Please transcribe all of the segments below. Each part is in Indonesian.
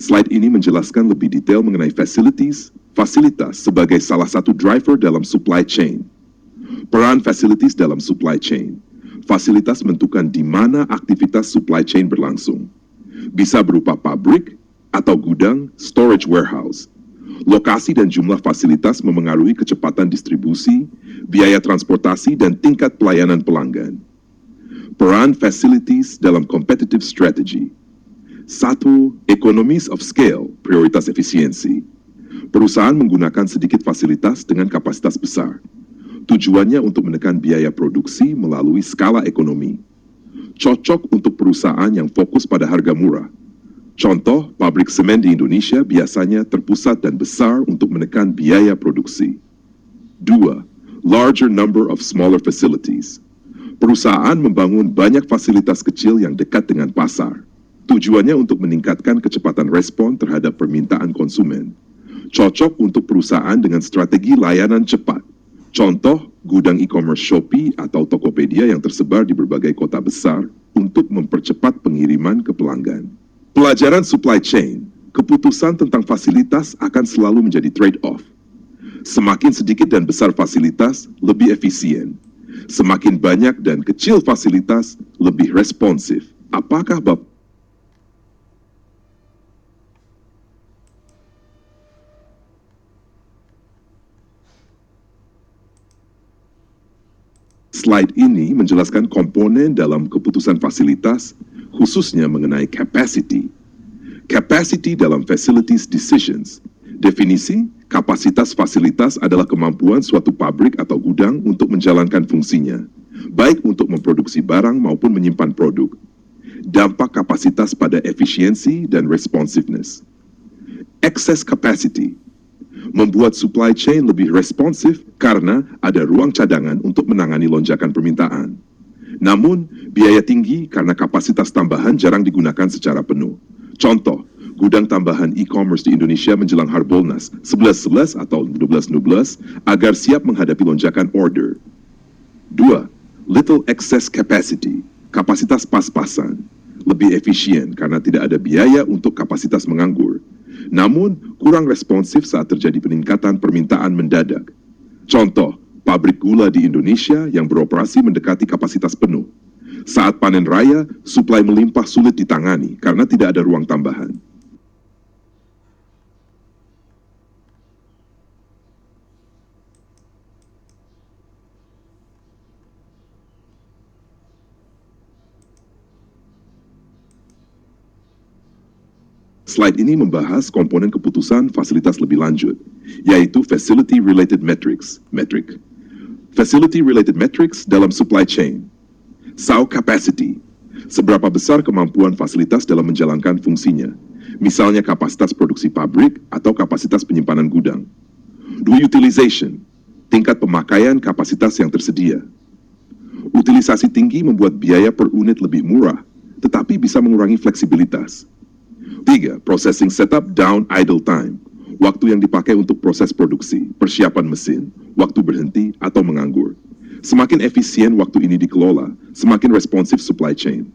Slide ini menjelaskan lebih detail mengenai fasilitas sebagai salah satu driver dalam supply chain. Peran facilities dalam supply chain. Fasilitas menentukan di mana aktivitas supply chain berlangsung. Bisa berupa pabrik atau gudang, storage warehouse. Lokasi dan jumlah fasilitas memengaruhi kecepatan distribusi, biaya transportasi, dan tingkat pelayanan pelanggan. Peran facilities dalam competitive strategy. 1. Economies of scale, prioritas efisiensi. Perusahaan menggunakan sedikit fasilitas dengan kapasitas besar. Tujuannya untuk menekan biaya produksi melalui skala ekonomi. Cocok untuk perusahaan yang fokus pada harga murah. Contoh, pabrik semen di Indonesia biasanya terpusat dan besar untuk menekan biaya produksi. 2. Larger number of smaller facilities. Perusahaan membangun banyak fasilitas kecil yang dekat dengan pasar. Tujuannya untuk meningkatkan kecepatan respon terhadap permintaan konsumen. Cocok untuk perusahaan dengan strategi layanan cepat. Contoh, gudang e-commerce Shopee atau Tokopedia yang tersebar di berbagai kota besar untuk mempercepat pengiriman ke pelanggan. Pelajaran supply chain, keputusan tentang fasilitas akan selalu menjadi trade-off. Semakin sedikit dan besar fasilitas, lebih efisien. Semakin banyak dan kecil fasilitas, lebih responsif. Apakah Bapak Slide ini menjelaskan komponen dalam keputusan fasilitas, khususnya mengenai capacity. Capacity dalam facilities decisions. Definisi, kapasitas fasilitas adalah kemampuan suatu pabrik atau gudang untuk menjalankan fungsinya, baik untuk memproduksi barang maupun menyimpan produk. Dampak kapasitas pada efisiensi dan responsiveness. Excess capacity membuat supply chain lebih responsif karena ada ruang cadangan untuk menangani lonjakan permintaan. Namun, biaya tinggi karena kapasitas tambahan jarang digunakan secara penuh. Contoh, gudang tambahan e-commerce di Indonesia menjelang Harbolnas 11.11 atau 12.12 agar siap menghadapi lonjakan order. 2. Little excess capacity, kapasitas pas-pasan. Lebih efisien karena tidak ada biaya untuk kapasitas menganggur. Namun, kurang responsif saat terjadi peningkatan permintaan mendadak. Contoh, pabrik gula di Indonesia yang beroperasi mendekati kapasitas penuh. Saat panen raya, suplai melimpah sulit ditangani karena tidak ada ruang tambahan. Slide ini membahas komponen keputusan fasilitas lebih lanjut, yaitu Facility-Related Metrics, metrik. Facility-Related Metrics dalam supply chain. SAO capacity, seberapa besar kemampuan fasilitas dalam menjalankan fungsinya, misalnya kapasitas produksi pabrik atau kapasitas penyimpanan gudang. 2. Utilization, tingkat pemakaian kapasitas yang tersedia. Utilisasi tinggi membuat biaya per unit lebih murah, tetapi bisa mengurangi fleksibilitas. 3. Processing setup down idle time, waktu yang dipakai untuk proses produksi, persiapan mesin, waktu berhenti atau menganggur. Semakin efisien waktu ini dikelola, semakin responsif supply chain.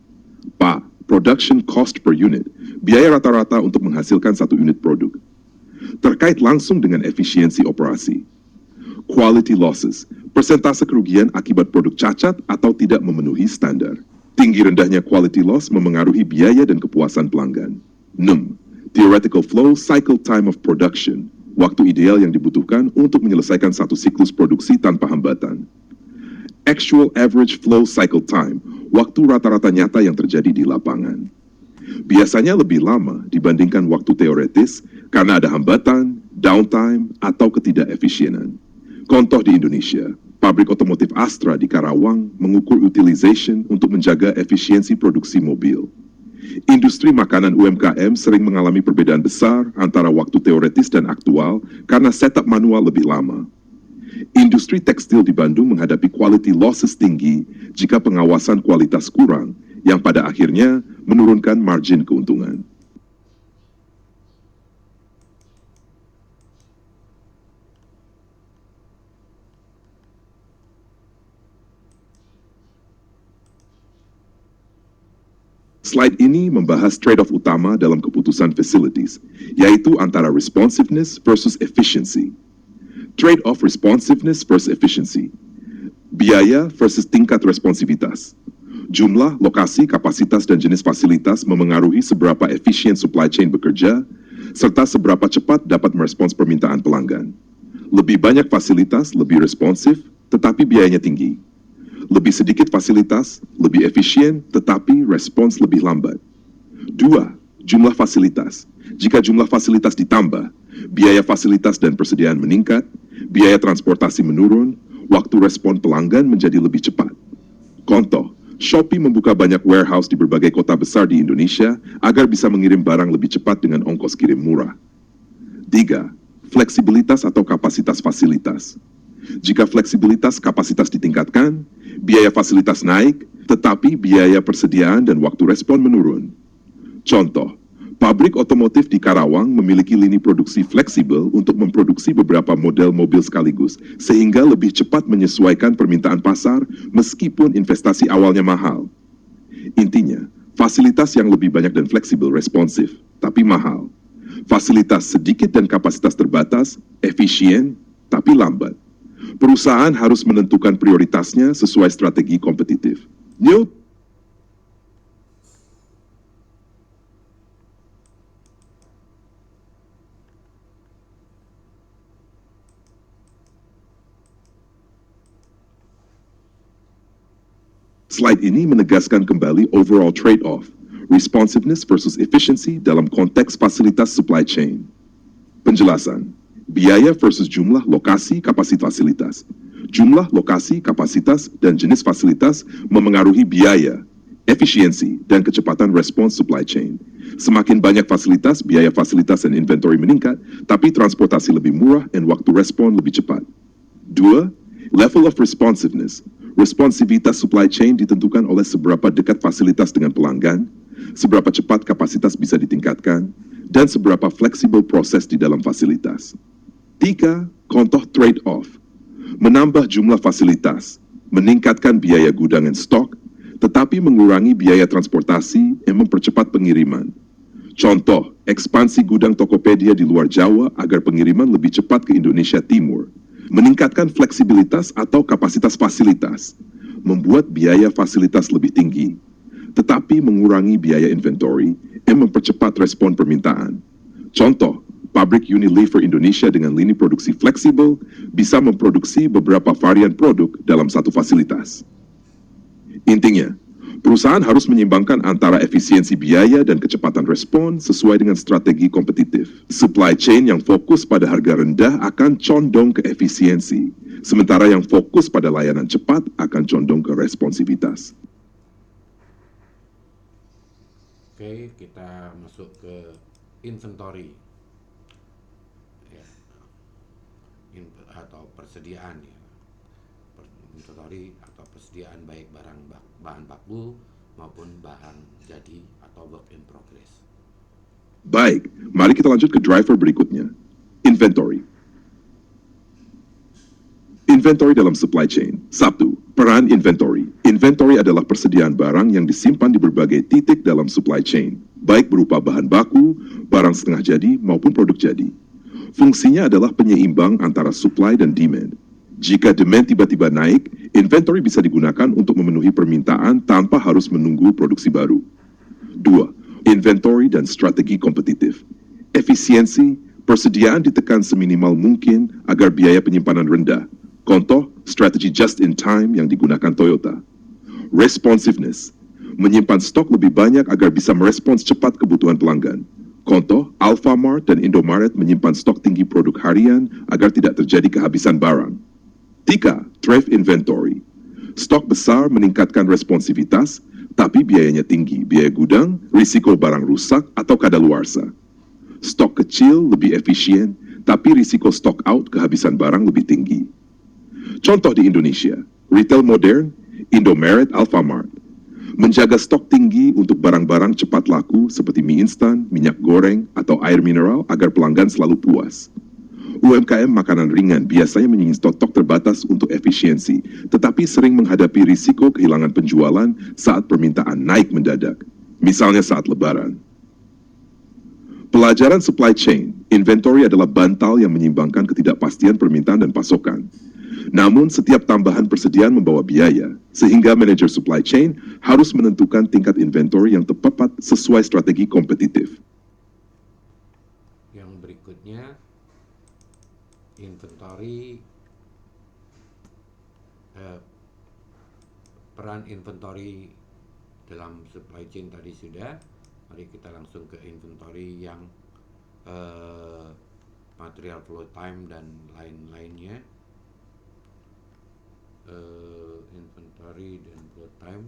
Production cost per unit, biaya rata-rata untuk menghasilkan satu unit produk. Terkait langsung dengan efisiensi operasi. Quality losses, persentase kerugian akibat produk cacat atau tidak memenuhi standar. Tinggi rendahnya quality loss memengaruhi biaya dan kepuasan pelanggan. 6. Theoretical flow cycle time of production, waktu ideal yang dibutuhkan untuk menyelesaikan satu siklus produksi tanpa hambatan. Actual average flow cycle time, waktu rata-rata nyata yang terjadi di lapangan. Biasanya lebih lama dibandingkan waktu teoretis karena ada hambatan, downtime, atau ketidakefisienan. Contoh di Indonesia, pabrik otomotif Astra di Karawang mengukur utilization untuk menjaga efisiensi produksi mobil. Industri makanan UMKM sering mengalami perbedaan besar antara waktu teoretis dan aktual karena setup manual lebih lama. Industri tekstil di Bandung menghadapi quality losses tinggi jika pengawasan kualitas kurang, yang pada akhirnya menurunkan margin keuntungan. Slide Slide ini membahas trade-off utama dalam keputusan facilities, yaitu antara responsiveness versus efficiency. Trade-off responsiveness versus efficiency. Biaya versus tingkat responsivitas. Jumlah, lokasi, kapasitas, dan jenis fasilitas memengaruhi seberapa efisien supply chain bekerja, serta seberapa cepat dapat merespons permintaan pelanggan. Lebih banyak fasilitas, lebih responsif, tetapi biayanya tinggi. Lebih sedikit fasilitas, lebih efisien, tetapi respons lebih lambat. 2. Jumlah fasilitas. Jika jumlah fasilitas ditambah, biaya fasilitas dan persediaan meningkat, biaya transportasi menurun, waktu respon pelanggan menjadi lebih cepat. Contoh, Shopee membuka banyak warehouse di berbagai kota besar di Indonesia agar bisa mengirim barang lebih cepat dengan ongkos kirim murah. 3. Fleksibilitas atau kapasitas fasilitas. Jika fleksibilitas kapasitas ditingkatkan, biaya fasilitas naik, tetapi biaya persediaan dan waktu respon menurun. Contoh, pabrik otomotif di Karawang memiliki lini produksi fleksibel untuk memproduksi beberapa model mobil sekaligus, sehingga lebih cepat menyesuaikan permintaan pasar meskipun investasi awalnya mahal. Intinya, fasilitas yang lebih banyak dan fleksibel responsif, tapi mahal. Fasilitas sedikit dan kapasitas terbatas, efisien, tapi lambat. Perusahaan harus menentukan prioritasnya sesuai strategi kompetitif. Slide ini menegaskan kembali overall trade-off, responsiveness versus efficiency dalam konteks fasilitas supply chain. Penjelasan. Biaya versus jumlah, lokasi, kapasitas fasilitas. Jumlah, lokasi, kapasitas, dan jenis fasilitas memengaruhi biaya, efisiensi, dan kecepatan respons supply chain. Semakin banyak fasilitas, biaya fasilitas dan inventory meningkat, tapi transportasi lebih murah dan waktu respon lebih cepat. 2. Level of responsiveness. Responsivitas supply chain ditentukan oleh seberapa dekat fasilitas dengan pelanggan, seberapa cepat kapasitas bisa ditingkatkan, dan seberapa fleksibel proses di dalam fasilitas. 3. Contoh trade-off. Menambah jumlah fasilitas, meningkatkan biaya gudang dan stok, tetapi mengurangi biaya transportasi yang mempercepat pengiriman. Contoh, ekspansi gudang Tokopedia di luar Jawa agar pengiriman lebih cepat ke Indonesia Timur. Meningkatkan fleksibilitas atau kapasitas fasilitas, membuat biaya fasilitas lebih tinggi, tetapi mengurangi biaya inventory yang mempercepat respon permintaan. Contoh, pabrik Unilever Indonesia dengan lini produksi fleksibel bisa memproduksi beberapa varian produk dalam satu fasilitas. Intinya, perusahaan harus menyeimbangkan antara efisiensi biaya dan kecepatan respon sesuai dengan strategi kompetitif. Supply chain yang fokus pada harga rendah akan condong ke efisiensi, sementara yang fokus pada layanan cepat akan condong ke responsivitas. Oke, kita masuk ke inventory ya, atau persediaan ya. Inventory atau persediaan baik bahan baku maupun barang jadi atau work in progress. Baik, mari kita lanjut ke driver berikutnya. Inventory. Inventory dalam supply chain. 1. Peran inventory. Inventory adalah persediaan barang yang disimpan di berbagai titik dalam supply chain, baik berupa bahan baku, barang setengah jadi, maupun produk jadi. Fungsinya adalah penyeimbang antara supply dan demand. Jika demand tiba-tiba naik, inventory bisa digunakan untuk memenuhi permintaan tanpa harus menunggu produksi baru. 2. Inventory dan strategi kompetitif. Efisiensi, persediaan ditekan seminimal mungkin agar biaya penyimpanan rendah. Contoh, strategi just-in-time yang digunakan Toyota. Responsiveness, menyimpan stok lebih banyak agar bisa merespons cepat kebutuhan pelanggan. Contoh, Alfamart dan Indomaret menyimpan stok tinggi produk harian agar tidak terjadi kehabisan barang. 3. Trade inventory. Stok besar meningkatkan responsivitas, tapi biayanya tinggi. Biaya gudang, risiko barang rusak atau kadaluarsa. Stok kecil lebih efisien, tapi risiko stock out kehabisan barang lebih tinggi. Contoh di Indonesia, retail modern, Indomaret, Alfamart. Menjaga stok tinggi untuk barang-barang cepat laku seperti mie instan, minyak goreng, atau air mineral agar pelanggan selalu puas. UMKM makanan ringan biasanya menyimpan stok terbatas untuk efisiensi, tetapi sering menghadapi risiko kehilangan penjualan saat permintaan naik mendadak. misalnya saat Lebaran. Pelajaran supply chain, inventory adalah bantal yang menyimbangkan ketidakpastian permintaan dan pasokan. Namun, setiap tambahan persediaan membawa biaya, sehingga manajer supply chain harus menentukan tingkat inventory yang tepat sesuai strategi kompetitif. Yang berikutnya, inventory, peran inventory dalam supply chain tadi sudah. Mari kita langsung ke inventory yang material flow time dan lain-lainnya. Inventory dan flow time.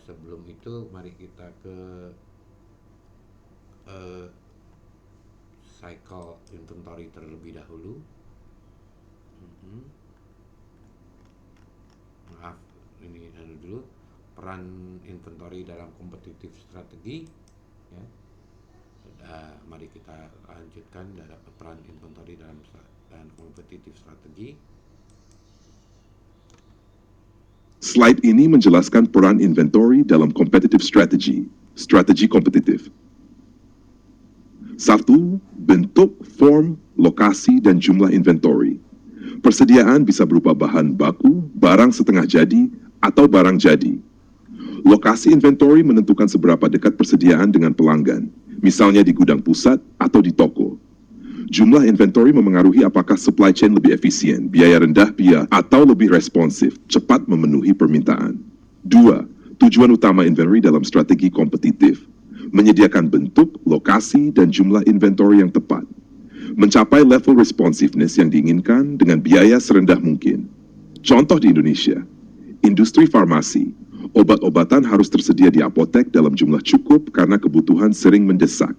Sebelum itu mari kita ke cycle inventory terlebih dahulu. Maaf, ini dulu peran inventory dalam kompetitif strategi, ya. Mari kita lanjutkan dalam peran inventory dalam kompetitif strategi. Slide ini menjelaskan peran inventory dalam competitive strategy, strategi kompetitif. 1. Bentuk, form, lokasi, dan jumlah inventory. Persediaan bisa berupa bahan baku, barang setengah jadi, atau barang jadi. Lokasi inventory menentukan seberapa dekat persediaan dengan pelanggan, misalnya di gudang pusat atau di toko. Jumlah inventory memengaruhi apakah supply chain lebih efisien, biaya rendah, atau lebih responsif, cepat memenuhi permintaan. 2. Tujuan utama inventory dalam strategi kompetitif. Menyediakan bentuk, lokasi, dan jumlah inventory yang tepat. Mencapai level responsiveness yang diinginkan dengan biaya serendah mungkin. Contoh di Indonesia, industri farmasi, obat-obatan harus tersedia di apotek dalam jumlah cukup karena kebutuhan sering mendesak.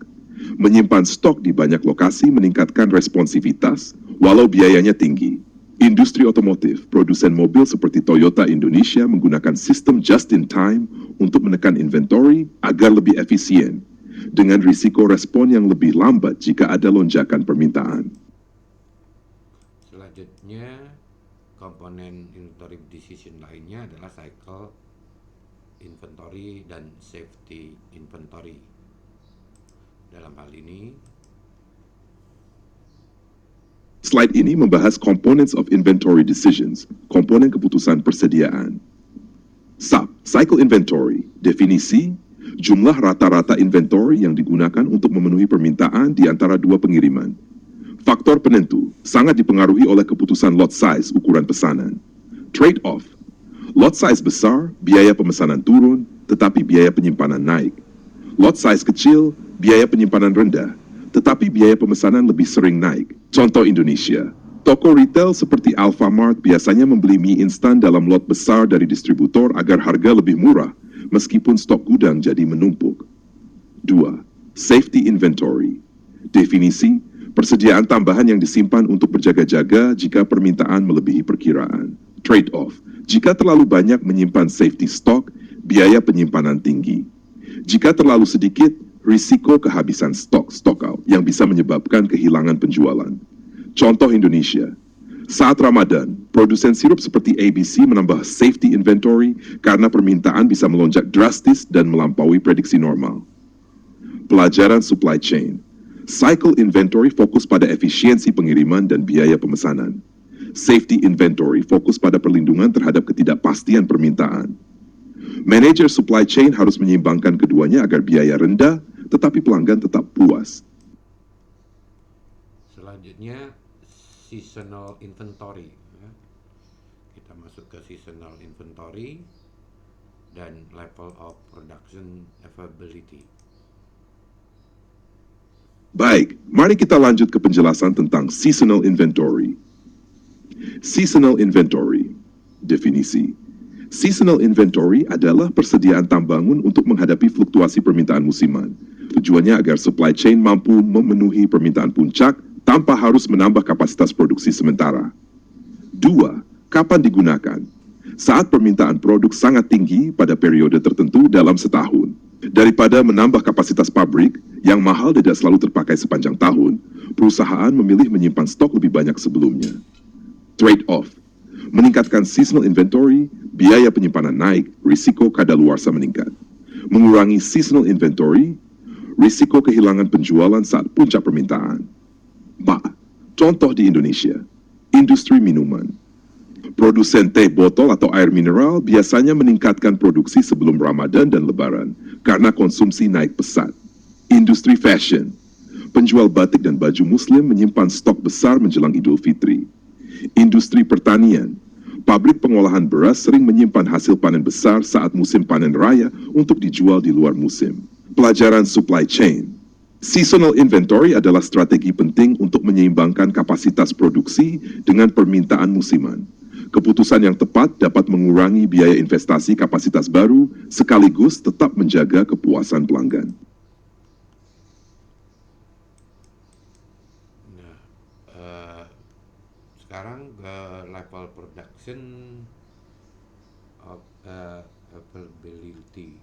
Menyimpan stok di banyak lokasi meningkatkan responsivitas, walau biayanya tinggi. Industri otomotif, produsen mobil seperti Toyota Indonesia menggunakan sistem just-in-time untuk menekan inventory agar lebih efisien, dengan risiko respon yang lebih lambat jika ada lonjakan permintaan. Selanjutnya, komponen inventory decision lainnya adalah cycle inventory dan safety inventory. Dalam hal ini, slide ini membahas components of inventory decisions, komponen keputusan persediaan. SAP, cycle inventory, definisi, jumlah rata-rata inventory yang digunakan untuk memenuhi permintaan di antara dua pengiriman. Faktor penentu sangat dipengaruhi oleh keputusan lot size, ukuran pesanan. Trade-off, lot size besar, biaya pemesanan turun, tetapi biaya penyimpanan naik. Lot size kecil, biaya penyimpanan rendah, tetapi biaya pemesanan lebih sering naik. Contoh Indonesia, toko retail seperti Alfamart biasanya membeli mie instan dalam lot besar dari distributor agar harga lebih murah, meskipun stok gudang jadi menumpuk. 2. Safety inventory. Definisi, persediaan tambahan yang disimpan untuk berjaga-jaga jika permintaan melebihi perkiraan. Trade-off, jika terlalu banyak menyimpan safety stock, biaya penyimpanan tinggi. Jika terlalu sedikit, risiko kehabisan stock out yang bisa menyebabkan kehilangan penjualan. Contoh Indonesia, saat Ramadan, produsen sirup seperti ABC menambah safety inventory karena permintaan bisa melonjak drastis dan melampaui prediksi normal. Pelajaran supply chain. Cycle inventory fokus pada efisiensi pengiriman dan biaya pemesanan. Safety inventory fokus pada perlindungan terhadap ketidakpastian permintaan. Manajer supply chain harus menyeimbangkan keduanya agar biaya rendah, tetapi pelanggan tetap puas. selanjutnya seasonal inventory. Kita masuk ke seasonal inventory dan level of production availability. Baik, mari kita lanjut ke penjelasan tentang seasonal inventory. Seasonal inventory. Definisi. Seasonal inventory adalah persediaan tambangun untuk menghadapi fluktuasi permintaan musiman. Tujuannya agar supply chain mampu memenuhi permintaan puncak tanpa harus menambah kapasitas produksi sementara. 2. Kapan digunakan? Saat permintaan produk sangat tinggi pada periode tertentu dalam setahun. Daripada menambah kapasitas pabrik yang mahal tidak selalu terpakai sepanjang tahun, perusahaan memilih menyimpan stok lebih banyak sebelumnya. Trade-off. Meningkatkan seasonal inventory, biaya penyimpanan naik, risiko kadaluarsa meningkat. mengurangi seasonal inventory, risiko kehilangan penjualan saat puncak permintaan. Contoh di Indonesia, industri minuman. Produsen teh botol atau air mineral biasanya meningkatkan produksi sebelum Ramadan dan Lebaran karena konsumsi naik pesat. Industri fashion. Penjual batik dan baju muslim menyimpan stok besar menjelang Idul Fitri. Industri pertanian. Pabrik pengolahan beras sering menyimpan hasil panen besar saat musim panen raya untuk dijual di luar musim. Pelajaran supply chain. Seasonal inventory adalah strategi penting untuk menyeimbangkan kapasitas produksi dengan permintaan musiman. Keputusan yang tepat dapat mengurangi biaya investasi kapasitas baru sekaligus tetap menjaga kepuasan pelanggan. Nah, sekarang ke level production of availability.